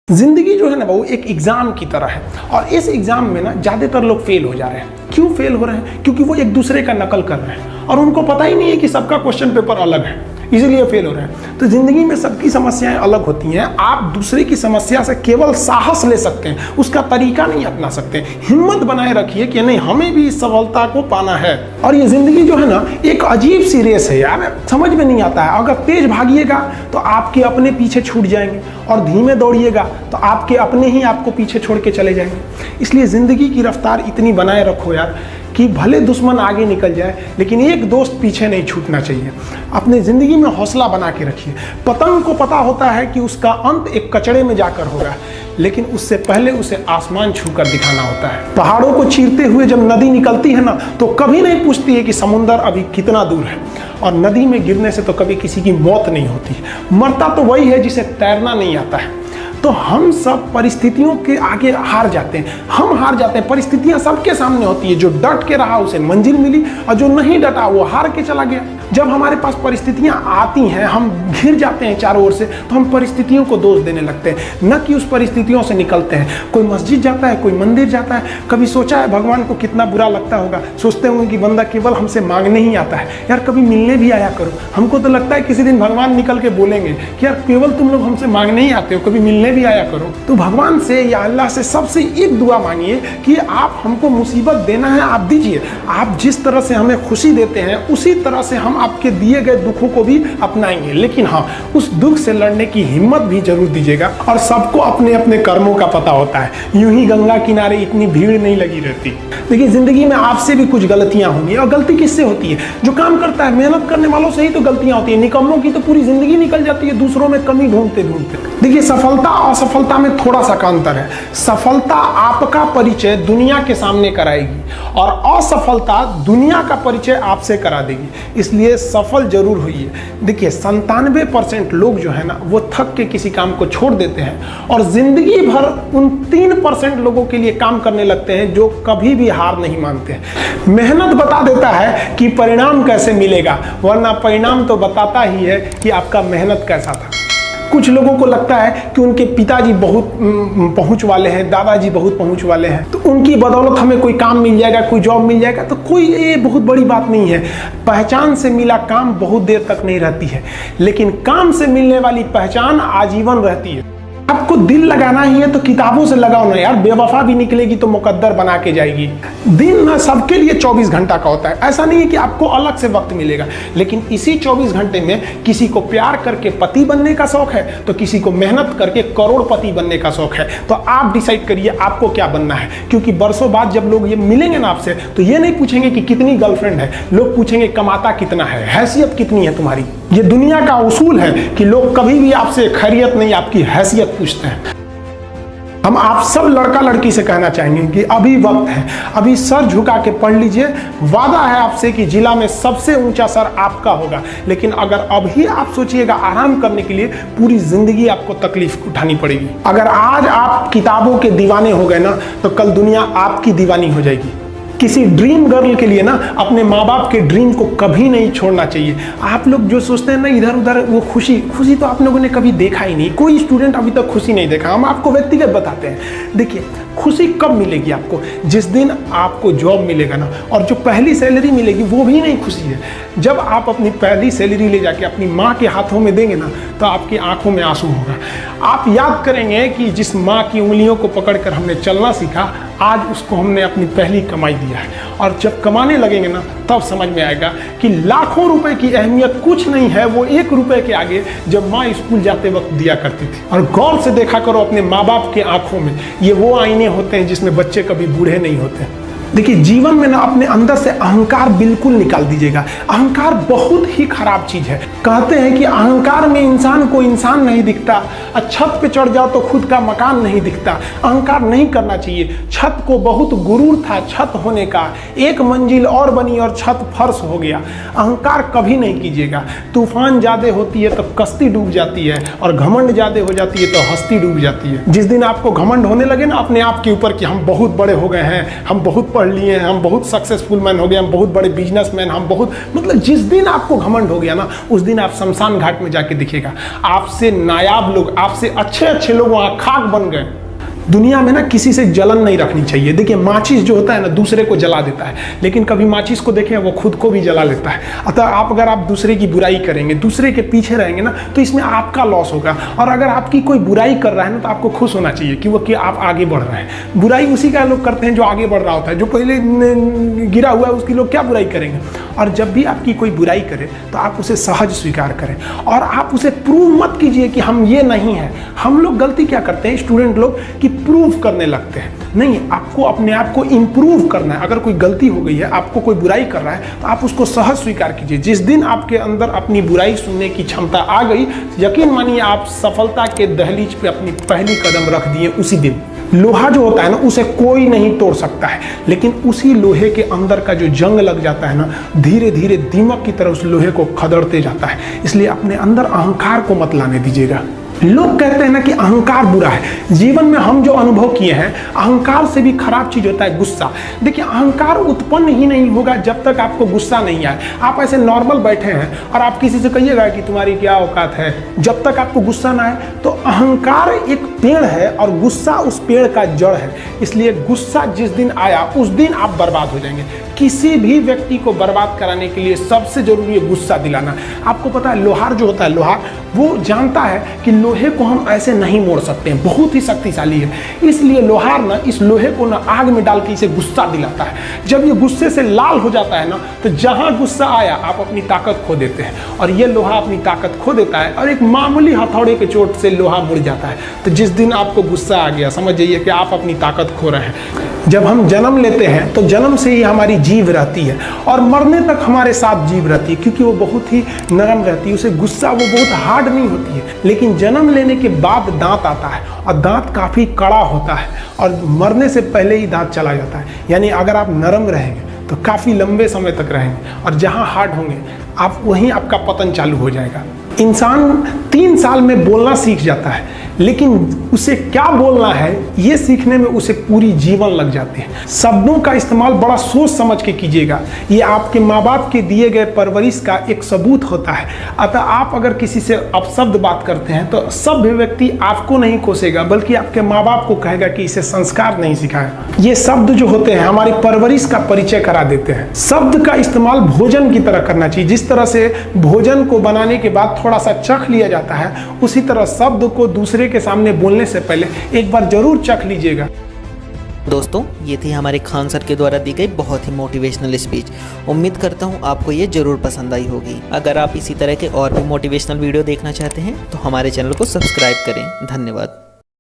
जिंदगी जो है ना वो एक एग्जाम की तरह है और इस एग्जाम में ना ज़्यादातर लोग फेल हो जा रहे हैं। क्यों फेल हो रहे हैं? क्योंकि वो एक दूसरे का नकल कर रहे हैं और उनको पता ही नहीं है कि सबका क्वेश्चन पेपर अलग है, इसीलिए फेल हो रहे हैं। तो जिंदगी में सबकी समस्याएं अलग होती हैं। आप दूसरे की समस्या से केवल साहस ले सकते हैं, उसका तरीका नहीं अपना सकते। हिम्मत बनाए रखिए कि नहीं, हमें भी इस सफलता को पाना है। और ये जिंदगी जो है ना एक अजीब सी रेस है यार, समझ में नहीं आता है। अगर तेज भागिएगा तो आपके अपने पीछे छूट जाएंगे और धीमे दौड़िएगा तो आपके अपने ही आपको पीछे छोड़ के चले जाएंगे। इसलिए जिंदगी की रफ्तार इतनी बनाए रखो यार कि भले दुश्मन आगे निकल जाए लेकिन एक दोस्त पीछे नहीं छूटना चाहिए। अपने ज़िंदगी में हौसला बना के रखिए। पतंग को पता होता है कि उसका अंत एक कचड़े में जाकर होगा, लेकिन उससे पहले उसे आसमान छूकर दिखाना होता है। पहाड़ों को चीरते हुए जब नदी निकलती है ना तो कभी नहीं पूछती है कि समुंदर अभी कितना दूर है, और नदी में गिरने से तो कभी किसी की मौत नहीं होती। मरता तो वही है जिसे तैरना नहीं आता है। तो हम सब परिस्थितियों के आगे हार जाते हैं, हम हार जाते हैं। परिस्थितियां सबके सामने होती है, जो डट के रहा उसे मंजिल मिली और जो नहीं डटा वो हार के चला गया। जब हमारे पास परिस्थितियां आती हैं, हम घिर जाते हैं चारों ओर से, तो हम परिस्थितियों को दोष देने लगते हैं, न कि उस परिस्थितियों से निकलते हैं। कोई मस्जिद जाता है, कोई मंदिर जाता है, कभी सोचा है भगवान को कितना बुरा लगता होगा? सोचते होंगे कि बंदा केवल हमसे मांगने ही आता है, यार कभी मिलने भी आया करो। हमको तो लगता है किसी दिन भगवान निकल के बोलेंगे कि यार केवल तुम लोग हमसे मांगने ही आते हो, कभी मिलने भी आया करो। तो भगवान से या अल्लाह से सबसे एक दुआ मांगिए कि आप हमको मुसीबत देना है, आप दीजिए। आप जिस तरह से हमें खुशी देते हैं उसी तरह से हम आपके दिए गए दुखों को भी अपनाएंगे, लेकिन हाँ, उस दुख से लड़ने की हिम्मत भी जरूर दीजिएगा। और सबको अपने अपने कर्मों का पता होता है, यूं ही गंगा किनारे इतनी भीड़ नहीं लगी रहती। देखिए जिंदगी में आपसे भी कुछ गलतियां होंगी, और गलती किससे होती है? जो काम करता है, मेहनत करने वालों से ही तो गलतियां होती है। निकम्मों की तो पूरी जिंदगी निकल जाती है दूसरों में कमी ढूंढते ढूंढते। देखिए सफलता और असफलता में थोड़ा सा अंतर है। सफलता आपका परिचय दुनिया के सामने कराएगी और असफलता दुनिया का परिचय आपसे करा देगी। इसलिए सफल जरूर होइए। देखिए 97% लोग जो है ना वो थक के किसी काम को छोड़ देते हैं और जिंदगी भर उन 3% लोगों के लिए काम करने लगते हैं जो कभी भी हार नहीं मानते हैं। मेहनत बता देता है कि परिणाम कैसे मिलेगा, वरना परिणाम तो बताता ही है कि आपका मेहनत कैसा था। कुछ लोगों को लगता है कि उनके पिताजी बहुत पहुंच वाले हैं, दादाजी बहुत पहुंच वाले हैं, तो उनकी बदौलत हमें कोई काम मिल जाएगा, कोई जॉब मिल जाएगा। तो कोई ये बहुत बड़ी बात नहीं है। पहचान से मिला काम बहुत देर तक नहीं रहती है, लेकिन काम से मिलने वाली पहचान आजीवन रहती है। आपको दिल लगाना ही है तो किताबों से लगाओ ना यार, बेवफा भी निकलेगी तो मुकद्दर बना के जाएगी। दिन ना सबके लिए 24 घंटा का होता है। ऐसा नहीं है कि आपको अलग से वक्त मिलेगा, लेकिन इसी 24 घंटे में किसी को प्यार करके पति बनने का शौक है तो किसी को मेहनत करके करोड़पति बनने का शौक है। तो आप डिसाइड करिए आपको क्या बनना है, क्योंकि बरसों बाद जब लोग ये मिलेंगे ना आपसे तो ये नहीं पूछेंगे कि कितनी गर्लफ्रेंड है, लोग पूछेंगे कमाता कितना है, हैसियत कितनी है तुम्हारी। ये दुनिया का उसूल है कि लोग कभी भी आपसे खैरियत नहीं, आपकी हैसियत पूछते हैं। हम आप सब लड़का लड़की से कहना चाहेंगे कि अभी वक्त है, अभी सर झुका के पढ़ लीजिए। वादा है आपसे कि जिला में सबसे ऊंचा सर आपका होगा, लेकिन अगर अभी आप सोचिएगा आराम करने के लिए, पूरी जिंदगी आपको तकलीफ उठानी पड़ेगी। अगर आज आप किताबों के दीवाने हो गए ना तो कल दुनिया आपकी दीवानी हो जाएगी। किसी ड्रीम गर्ल के लिए ना अपने माँ बाप के ड्रीम को कभी नहीं छोड़ना चाहिए। आप लोग जो सोचते हैं ना इधर उधर, वो खुशी तो आप लोगों ने कभी देखा ही नहीं। कोई स्टूडेंट अभी तक खुशी नहीं देखा। हम आपको व्यक्तिगत बताते हैं। देखिए खुशी कब मिलेगी आपको? जिस दिन आपको जॉब मिलेगा ना, और जो पहली सैलरी मिलेगी वो भी नहीं खुशी है। जब आप अपनी पहली सैलरी ले जाके अपनी माँ के हाथों में देंगे ना तो आपकी आंखों में आंसू होगा। आप याद करेंगे कि जिस माँ की उंगलियों को पकड़कर हमने चलना सीखा, आज उसको हमने अपनी पहली कमाई दिया है। और जब कमाने लगेंगे ना तब समझ में आएगा कि लाखों रुपए की अहमियत कुछ नहीं है, वो 1 रुपए के आगे जब माँ स्कूल जाते वक्त दिया करती थी। और गौर से देखा करो अपने माँ बाप के आंखों में, ये वो आईने होते हैं जिसमें बच्चे कभी बूढ़े नहीं होते। देखिए जीवन में ना अपने अंदर से अहंकार बिल्कुल निकाल दीजिएगा। अहंकार बहुत ही खराब चीज है। कहते हैं कि अहंकार में इंसान को इंसान नहीं दिखता, छत पे चढ़ जाओ तो खुद का मकान नहीं दिखता। अहंकार नहीं करना चाहिए। छत को बहुत गुरूर था छत होने का, एक मंजिल और बनी और छत फर्श हो गया। अहंकार कभी नहीं कीजिएगा। तूफान ज्यादा होती है तो कश्ती डूब जाती है, और घमंड ज्यादा हो जाती है तो हस्ती डूब जाती है। जिस दिन आपको घमंड होने लगे ना अपने आप के ऊपर कि हम बहुत बड़े हो गए हैं, हम बहुत पढ़ लिए हैं, हम बहुत सक्सेसफुल मैन हो गए, हम बहुत बड़े बिजनेसमैन, हम बहुत, मतलब जिस दिन आपको घमंड हो गया ना उस दिन आप शमशान घाट में जाके दिखेगा। आपसे नायाब लोग, आपसे अच्छे अच्छे लोग वहां खाक बन गए। दुनिया में ना किसी से जलन नहीं रखनी चाहिए। देखिए माचिस जो होता है ना दूसरे को जला देता है, लेकिन कभी माचिस को देखें वो खुद को भी जला लेता है। अतः अगर आप दूसरे की बुराई करेंगे, दूसरे के पीछे रहेंगे ना, तो इसमें आपका लॉस होगा। और अगर आपकी कोई बुराई कर रहा है ना, तो आपको खुश होना चाहिए कि आप आगे बढ़ रहे हैं। बुराई उसी का लोग करते हैं जो आगे बढ़ रहा होता है। जो पहले गिरा हुआ है उसकी लोग क्या बुराई करेंगे। और जब भी आपकी कोई बुराई करे तो आप उसे सहज स्वीकार करें, और आप उसे प्रूव मत कीजिए कि हम ये नहीं हैं। हम लोग गलती क्या करते हैं स्टूडेंट लोग, कि प्रूव करने लगते हैं। नहीं, आपको अपने आप को इंप्रूव करना है। अगर कोई गलती हो गई है, आपको कोई बुराई कर रहा है, तो आप उसको सहज स्वीकार कीजिए। जिस दिन आपके अंदर अपनी बुराई सुनने की क्षमता आ गई, यकीन मानिए आप सफलता के दहलीज पे अपनी पहली कदम रख दिए उसी दिन। लोहा जो होता है ना, उसे कोई नहीं तोड़ सकता है, लेकिन उसी लोहे के अंदर का जो जंग लग जाता है ना, धीरे धीरे दीमक की तरह उस लोहे को खदड़ते जाता है। इसलिए अपने अंदर अहंकार को मत लाने दीजिएगा। लोग कहते हैं ना कि अहंकार बुरा है। जीवन में हम जो अनुभव किए हैं, अहंकार से भी खराब चीज होता है गुस्सा। देखिए अहंकार उत्पन्न ही नहीं होगा जब तक आपको गुस्सा नहीं आए। आप ऐसे नॉर्मल बैठे हैं और आप किसी से कहिएगा कि तुम्हारी क्या औकात है, जब तक आपको गुस्सा ना आए। तो अहंकार एक पेड़ है और गुस्सा उस पेड़ का जड़ है। इसलिए गुस्सा जिस दिन आया उस दिन आप बर्बाद हो जाएंगे। किसी भी व्यक्ति को बर्बाद कराने के लिए सबसे जरूरी है गुस्सा दिलाना। आपको पता है लोहार जो होता है, लोहार वो जानता है कि लोहे को हम ऐसे नहीं मोड़ सकते हैं, बहुत ही शक्तिशाली है। इसलिए लोहार ना इस लोहे को ना आग में डाल के इसे गुस्सा दिलाता है। जब ये गुस्से से लाल हो जाता है ना, तो जहां गुस्सा आया आप अपनी ताकत खो देते हैं। और ये लोहा अपनी ताकत खो देता है और एक मामूली हथौड़े के चोट से लोहा मुड़ जाता है। तो जिस दिन आपको गुस्सा आ गया, समझ जाइए कि आप अपनी ताकत खो रहे हैं। जब हम जन्म लेते हैं तो जन्म से ही हमारी जीभ रहती है और मरने तक हमारे साथ जीभ रहती है, क्योंकि वो बहुत ही नरम रहती है। उसे गुस्सा वो बहुत हार्ड नहीं होती है। लेकिन जन्म लेने के बाद दांत आता है और दांत काफ़ी कड़ा होता है और मरने से पहले ही दांत चला जाता है। यानी अगर आप नरम रहेंगे तो काफ़ी लंबे समय तक रहेंगे, और जहाँ हार्ड होंगे आप वहीं आपका पतन चालू हो जाएगा। इंसान 3 साल में बोलना सीख जाता है, लेकिन उसे क्या बोलना है ये सीखने में उसे पूरी जीवन लग जाती है। शब्दों का इस्तेमाल बड़ा सोच समझ के कीजिएगा। ये आपके माँ बाप के दिए गए परवरिश का एक सबूत होता है। अतः आप अगर किसी से अपशब्द बात करते हैं तो सभ्य व्यक्ति आपको नहीं कोसेगा, बल्कि आपके माँ बाप को कहेगा कि इसे संस्कार नहीं सिखाया। ये शब्द जो होते हैं हमारी परवरिश का परिचय करा देते हैं। शब्द का इस्तेमाल भोजन की तरह करना चाहिए। जिस तरह से भोजन को बनाने के बाद थोड़ा सा चख लिया जाता है, उसी तरह शब्द को दूसरे के सामने बोलने से पहले एक बार जरूर चख लीजिएगा। दोस्तों, ये थी हमारे खान सर के द्वारा दी गई बहुत ही मोटिवेशनल स्पीच। उम्मीद करता हूँ आपको ये जरूर पसंद आई होगी। अगर आप इसी तरह के और भी मोटिवेशनल वीडियो देखना चाहते हैं तो हमारे चैनल को सब्सक्राइब करें। धन्यवाद।